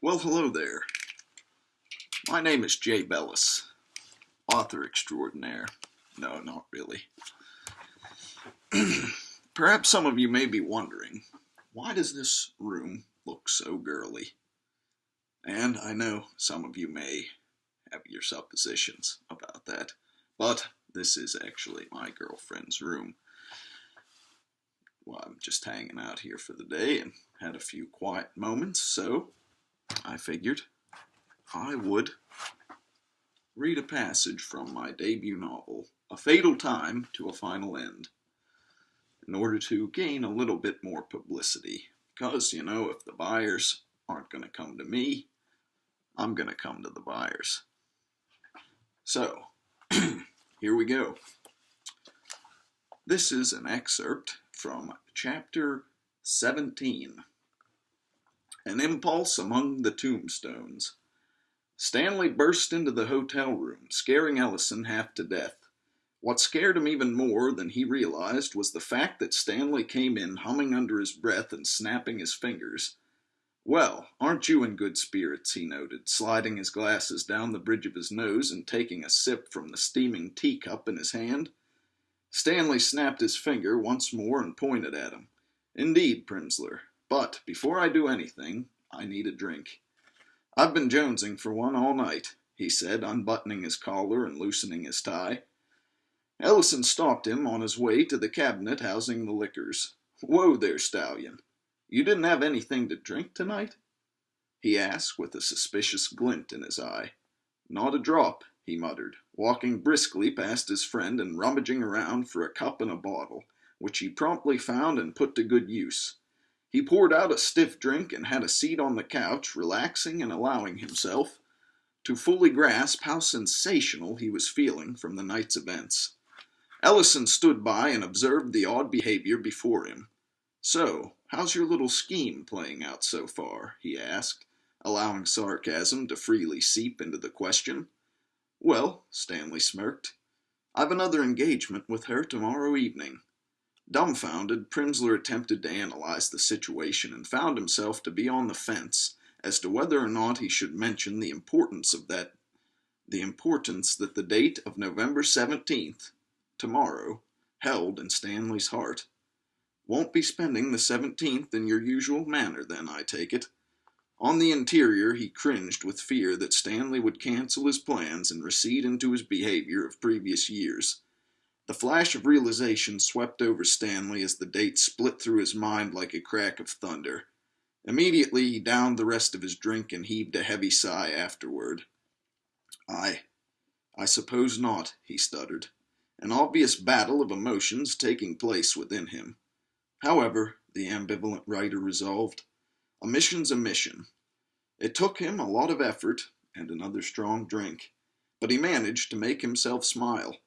Well, hello there. My name is Jay Bellis, author extraordinaire. No, not really. Perhaps some of you may be wondering, why does this room look so girly? And I know some of you may have your suppositions about that, but this is actually my girlfriend's room. Well, I'm just hanging out here for the day and had a few quiet moments, so I figured I would read a passage from my debut novel, A Fatal Time to a Final End, in order to gain a little bit more publicity. Because, if the buyers aren't going to come to me, I'm going to come to the buyers. So, here we go. This is an excerpt from chapter 17. An impulse among the tombstones. Stanley burst into the hotel room, scaring Ellison half to death. What scared him even more than he realized was the fact that Stanley came in humming under his breath and snapping his fingers. "Well, aren't you in good spirits?" he noted, sliding his glasses down the bridge of his nose and taking a sip from the steaming teacup in his hand. Stanley snapped his finger once more and pointed at him. "Indeed, Prinzler. But before I do anything, I need a drink." "I've been jonesing for one all night," he said, unbuttoning his collar and loosening his tie. Ellison stopped him on his way to the cabinet housing the liquors. "Whoa there, stallion. You didn't have anything to drink tonight?" he asked with a suspicious glint in his eye. "Not a drop," he muttered, walking briskly past his friend and rummaging around for a cup and a bottle, which he promptly found and put to good use. He poured out a stiff drink and had a seat on the couch, relaxing and allowing himself to fully grasp how sensational he was feeling from the night's events. Ellison stood by and observed the odd behavior before him. "So, how's your little scheme playing out so far?" he asked, allowing sarcasm to freely seep into the question. "Well," Stanley smirked, "I've another engagement with her tomorrow evening." Dumbfounded, Prinzler attempted to analyze the situation and found himself to be on the fence as to whether or not he should mention the importance that the date of November 17th, tomorrow, held in Stanley's heart. "Won't be spending the 17th in your usual manner, then, I take it." On the interior, he cringed with fear that Stanley would cancel his plans and recede into his behavior of previous years. The flash of realization swept over Stanley as the date split through his mind like a crack of thunder. Immediately he downed the rest of his drink and heaved a heavy sigh afterward. I suppose not," he stuttered, an obvious battle of emotions taking place within him. However, the ambivalent writer resolved, a mission's a mission. It took him a lot of effort and another strong drink, but he managed to make himself smile,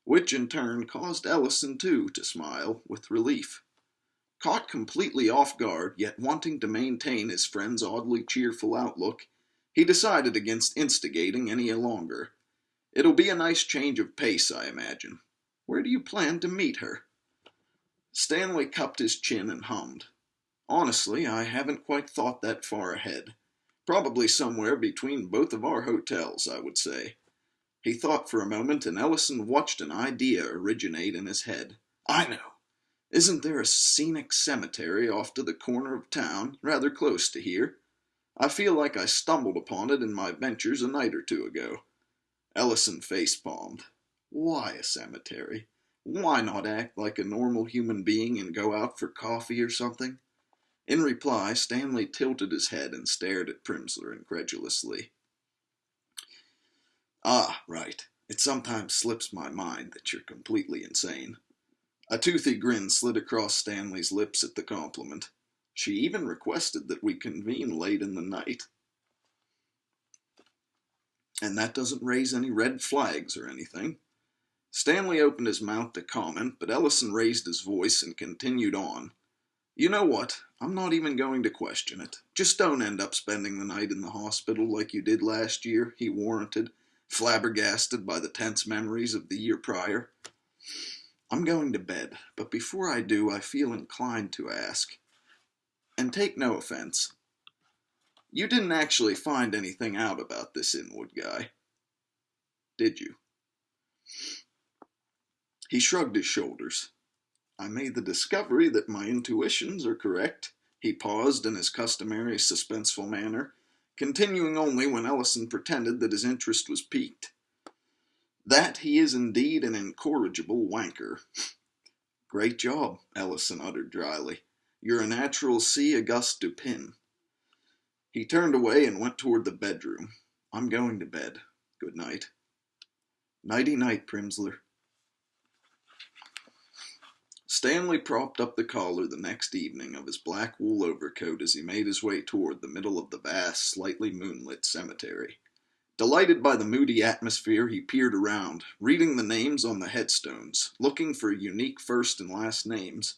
which in turn caused Ellison, too, to smile with relief. Caught completely off guard, yet wanting to maintain his friend's oddly cheerful outlook, he decided against instigating any longer. "It'll be a nice change of pace, I imagine. Where do you plan to meet her?" Stanley cupped his chin and hummed. "Honestly, I haven't quite thought that far ahead. Probably somewhere between both of our hotels, I would say." He thought for a moment, and Ellison watched an idea originate in his head. "I know. Isn't there a scenic cemetery off to the corner of town, rather close to here? I feel like I stumbled upon it in my ventures a night or two ago." Ellison face-palmed. Why a cemetery? Why not act like a normal human being and go out for coffee or something? In reply, Stanley tilted his head and stared at Prinzler incredulously. "Ah, right. It sometimes slips my mind that you're completely insane." A toothy grin slid across Stanley's lips at the compliment. "She even requested that we convene late in the night." "And that doesn't raise any red flags or anything." Stanley opened his mouth to comment, but Ellison raised his voice and continued on. "You know what? I'm not even going to question it. Just don't end up spending the night in the hospital like you did last year," he warranted, flabbergasted by the tense memories of the year prior. "I'm going to bed, but before I do, I feel inclined to ask, and take no offense, You didn't actually find anything out about this Inwood guy, did you? He shrugged his shoulders. I made the discovery that my intuitions are correct. He paused in his customary suspenseful manner, continuing only when Ellison pretended that his interest was piqued. That he is indeed an incorrigible wanker. Great job, Ellison uttered dryly. You're a natural C. Auguste Dupin. He turned away and went toward the bedroom. I'm going to bed. Good night. Nighty-night, Primsler. Stanley propped up the collar the next evening of his black wool overcoat as he made his way toward the middle of the vast, slightly moonlit cemetery. Delighted by the moody atmosphere, he peered around, reading the names on the headstones, looking for unique first and last names.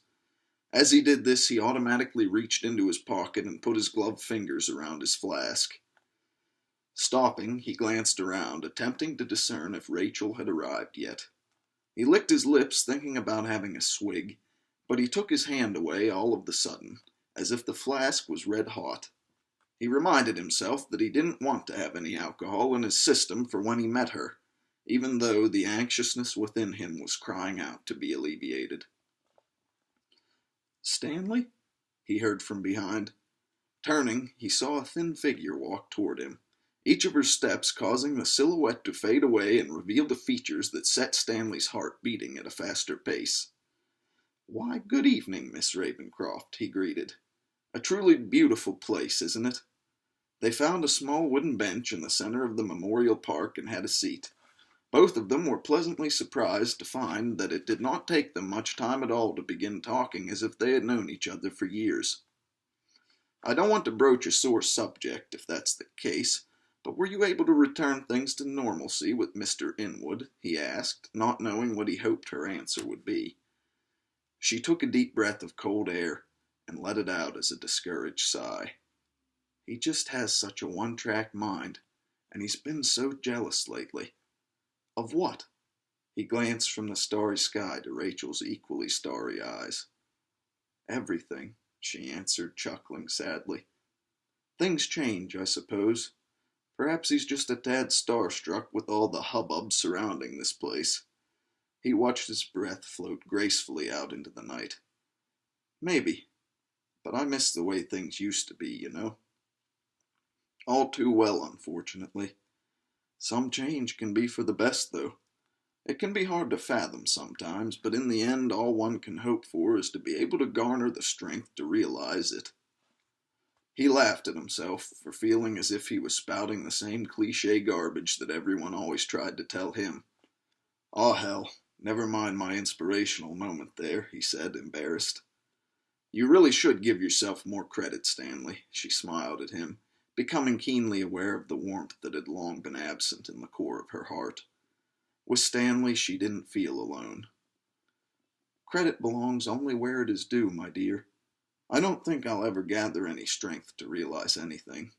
As he did this, he automatically reached into his pocket and put his gloved fingers around his flask. Stopping, he glanced around, attempting to discern if Rachel had arrived yet. He licked his lips, thinking about having a swig, but he took his hand away all of the sudden, as if the flask was red hot. He reminded himself that he didn't want to have any alcohol in his system for when he met her, even though the anxiousness within him was crying out to be alleviated. Stanley? He heard from behind. Turning, he saw a thin figure walk toward him, each of her steps causing the silhouette to fade away and reveal the features that set Stanley's heart beating at a faster pace. Why, good evening, Miss Ravencroft, he greeted. A truly beautiful place, isn't it? They found a small wooden bench in the center of the memorial park and had a seat. Both of them were pleasantly surprised to find that it did not take them much time at all to begin talking as if they had known each other for years. I don't want to broach a sore subject, if that's the case, but were you able to return things to normalcy with Mr. Inwood? He asked, not knowing what he hoped her answer would be. She took a deep breath of cold air and let it out as a discouraged sigh. He just has such a one-track mind, and he's been so jealous lately. Of what? He glanced from the starry sky to Rachel's equally starry eyes. Everything, she answered, chuckling sadly. Things change, I suppose. Perhaps he's just a tad starstruck with all the hubbub surrounding this place. He watched his breath float gracefully out into the night. Maybe. But I miss the way things used to be, you know. All too well, unfortunately. Some change can be for the best, though. It can be hard to fathom sometimes, but in the end all one can hope for is to be able to garner the strength to realize it. He laughed at himself for feeling as if he was spouting the same cliché garbage that everyone always tried to tell him. "Ah, hell, never mind my inspirational moment there," he said, embarrassed. "You really should give yourself more credit, Stanley," she smiled at him, becoming keenly aware of the warmth that had long been absent in the core of her heart. With Stanley, she didn't feel alone. "Credit belongs only where it is due, my dear. I don't think I'll ever gather any strength to realize anything."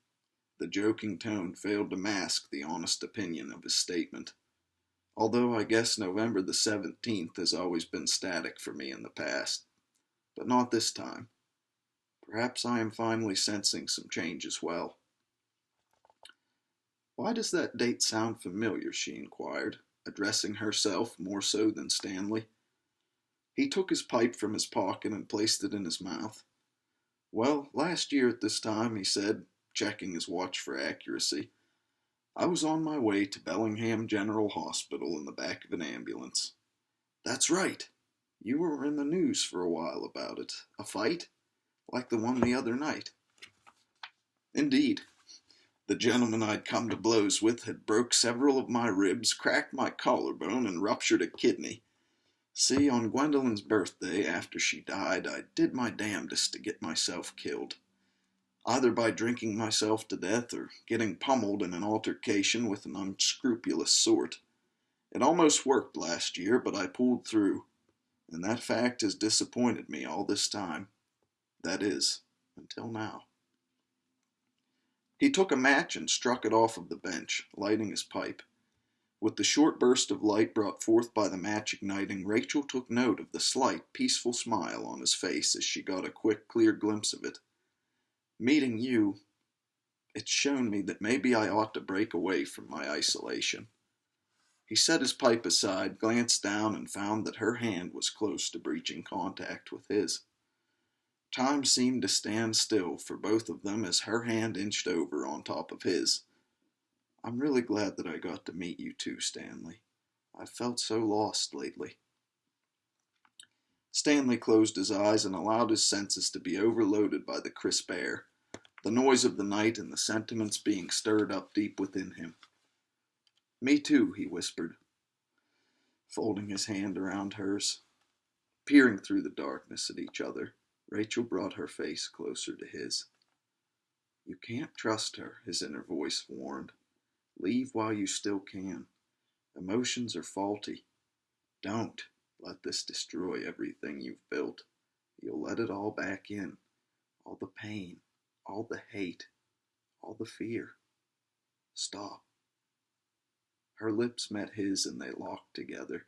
The joking tone failed to mask the honest opinion of his statement. "Although I guess November the 17th has always been static for me in the past. But not this time. Perhaps I am finally sensing some change as well." "Why does that date sound familiar?" she inquired, addressing herself more so than Stanley. He took his pipe from his pocket and placed it in his mouth. "Well, last year at this time," he said, checking his watch for accuracy, "I was on my way to Bellingham General Hospital in the back of an ambulance." "That's right. You were in the news for a while about it. A fight? Like the one the other night." "Indeed. The gentleman I'd come to blows with had broke several of my ribs, cracked my collarbone, and ruptured a kidney. See, on Gwendolyn's birthday, after she died, I did my damnedest to get myself killed. Either by drinking myself to death or getting pummeled in an altercation with an unscrupulous sort. It almost worked last year, but I pulled through, and that fact has disappointed me all this time. That is, until now." He took a match and struck it off of the bench, lighting his pipe. With the short burst of light brought forth by the match igniting, Rachel took note of the slight, peaceful smile on his face as she got a quick, clear glimpse of it. "Meeting you, It's shown me that maybe I ought to break away from my isolation. He set his pipe aside, glanced down, and found that her hand was close to breaching contact with his. Time seemed to stand still for both of them as her hand inched over on top of his. I'm really glad that I got to meet you too, Stanley. I've felt so lost lately. Stanley closed his eyes and allowed his senses to be overloaded by the crisp air, the noise of the night, and the sentiments being stirred up deep within him. Me too, he whispered, folding his hand around hers. Peering through the darkness at each other, Rachel brought her face closer to his. You can't trust her, his inner voice warned. Leave while you still can. Emotions are faulty. Don't let this destroy everything you've built. You'll let it all back in. All the pain, all the hate, all the fear. Stop. Her lips met his and they locked together,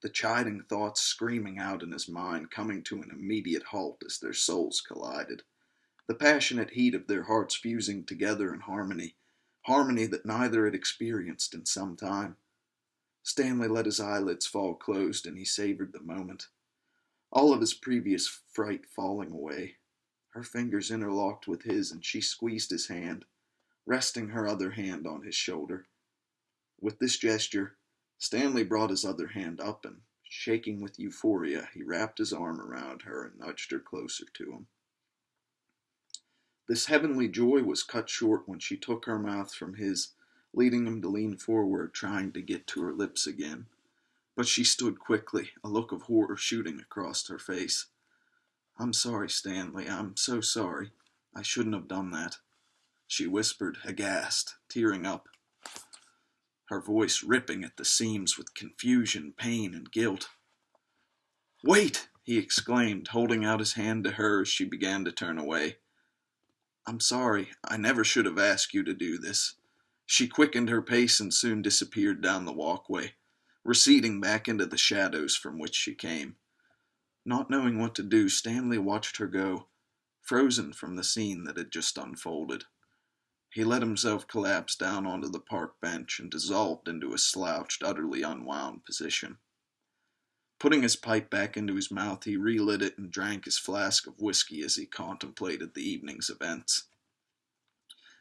the chiding thoughts screaming out in his mind, coming to an immediate halt as their souls collided, the passionate heat of their hearts fusing together in harmony that neither had experienced in some time. Stanley let his eyelids fall closed and he savored the moment, all of his previous fright falling away. Her fingers interlocked with his and she squeezed his hand, resting her other hand on his shoulder. With this gesture, Stanley brought his other hand up and, shaking with euphoria, he wrapped his arm around her and nudged her closer to him. This heavenly joy was cut short when she took her mouth from his, leading him to lean forward, trying to get to her lips again. But she stood quickly, a look of horror shooting across her face. I'm sorry, Stanley. I'm so sorry. I shouldn't have done that, she whispered, aghast, tearing up, her voice ripping at the seams with confusion, pain, and guilt. Wait, he exclaimed, holding out his hand to her as she began to turn away. I'm sorry. I never should have asked you to do this. She quickened her pace and soon disappeared down the walkway, receding back into the shadows from which she came. Not knowing what to do, Stanley watched her go, frozen from the scene that had just unfolded. He let himself collapse down onto the park bench and dissolved into a slouched, utterly unwound position. Putting his pipe back into his mouth, he relit it and drank his flask of whiskey as he contemplated the evening's events.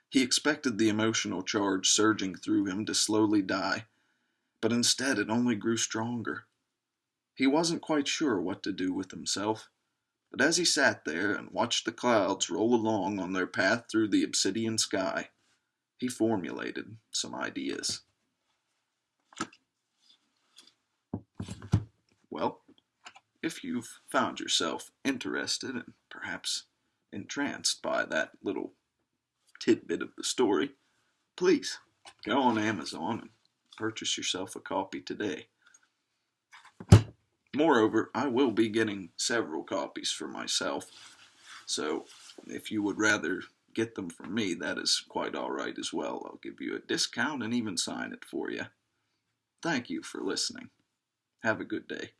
He expected the emotional charge surging through him to slowly die, but instead it only grew stronger. He wasn't quite sure what to do with himself, but as he sat there and watched the clouds roll along on their path through the obsidian sky, he formulated some ideas. Well, if you've found yourself interested and perhaps entranced by that little tidbit of the story, please go on Amazon and purchase yourself a copy today. Moreover, I will be getting several copies for myself, so if you would rather get them from me, that is quite all right as well. I'll give you a discount and even sign it for you. Thank you for listening. Have a good day.